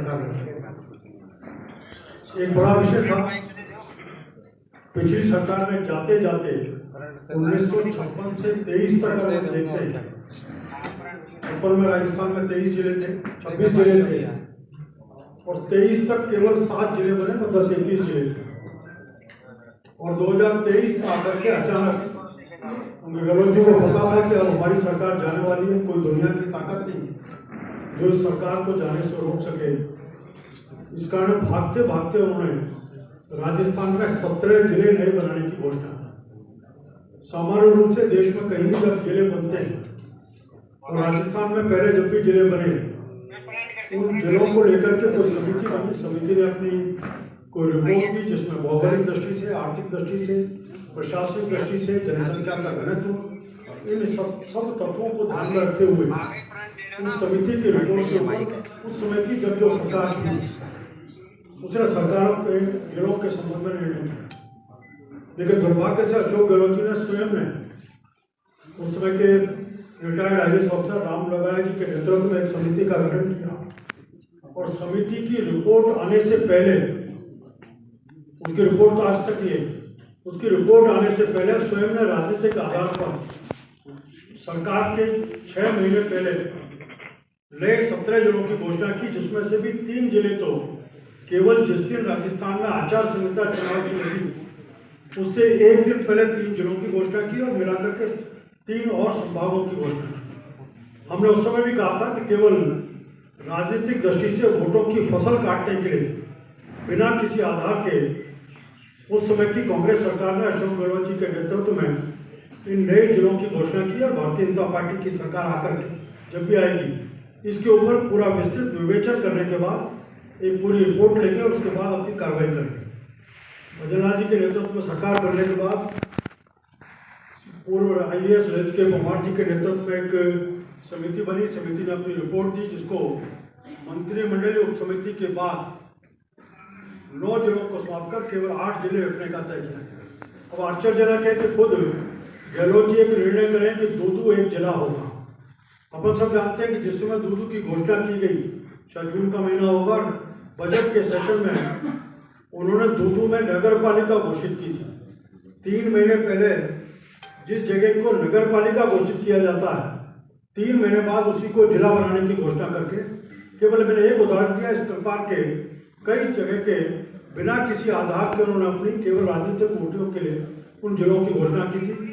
सरकार ने। एक बड़ा विषय था, पिछली सरकार ने जाते जाते 1956 से 23 तक अगर हम देखते हैं, ऊपर में राजस्थान में 23 जिले थे, 26 जिले थे और 23 तक केवल 7 जिले बने, मतलब 33 जिले थे। और 2023 में आकर के अचानक गहलोत को पता था कि अब हमारी सरकार जाने वाली है, कोई दुनिया की ताकत नहीं जो इस सरकार को जाने से रोक सके। इस कारण भागते भागते उन्होंने राजस्थान में 17 जिले नए बनाने की घोषणा। सामान्य रूप से देश में कहीं भी जब जिले बनते हैं और राजस्थान में पहले जब भी जिले बने, उन जिलों को लेकर के कोई समिति बनी। समिति ने अपनी कोई रिपोर्ट दी जिसमें भौगोलिक दृष्टि से, आर्थिक दृष्टि से, प्रशासनिक दृष्टि से, जनसंख्या का घनत्व, इन सब तत्वों को ध्यान में रखते हुए उस समिति की रिपोर्ट के ऊपर उस समय की जब जो सरकार थी उसने सरकारों के जिलों के संबंध में निर्णय किया। लेकिन दुर्भाग्य से अशोक गहलोत जी ने स्वयं ने उस समय के रिटायर्ड IAS ऑफिसर राम लगाया जी के नेतृत्व में एक समिति का गठन किया और समिति की रिपोर्ट आने से पहले, उसकी रिपोर्ट तो आज तक नहीं, उसकी रिपोर्ट आने से पहले स्वयं ने राजनीतिक आधार पर सरकार के 6 महीने पहले नए 17 जिलों की घोषणा की, जिसमें से भी 3 जिले तो केवल जिस दिन राजस्थान में आचार संहिता चुनाव की लगी उससे एक दिन पहले 3 जिलों की घोषणा की और मिलाकर के 3 और संभागों की घोषणा। हमने उस समय भी कहा था कि केवल राजनीतिक दृष्टि से वोटों की फसल काटने के लिए बिना किसी आधार के उस समय की कांग्रेस सरकार ने अशोक गहलोत जी के नेतृत्व में इन नए जिलों की घोषणा की और भारतीय जनता पार्टी की सरकार आकर के जब भी आएगी इसके ऊपर पूरा विस्तृत विवेचन करने के बाद एक पूरी रिपोर्ट लेंगे और उसके बाद अपनी कार्रवाई करेंगे। भजनलाल जी के नेतृत्व में सरकार बनने के बाद पूर्व IAS ललित के कुमार जी के नेतृत्व में एक समिति बनी। समिति ने अपनी रिपोर्ट दी जिसको मंत्रिमंडलीय उप समिति के बाद 9 जिलों को समाप्त कर केवल 8 जिले रखने का तय किया गया। अब आश्चर्यजनक है कि खुद गहलोत जी एक निर्णय करें कि दूदू एक जिला होगा। अपन सब जानते हैं कि जिस समय दूदू की घोषणा की गई, शायद जून का महीना होगा, बजट के सेशन में उन्होंने दूदू में नगर पालिका घोषित की थी। 3 महीने पहले जिस जगह को नगर पालिका घोषित किया जाता है, 3 महीने बाद उसी को जिला बनाने की घोषणा करके, केवल मैंने एक उदाहरण दिया, इस प्रकार के कई जगह के बिना किसी आधार के उन्होंने अपनी केवल राजनीतिक वोटों के लिए उन जिलों की घोषणा की थी।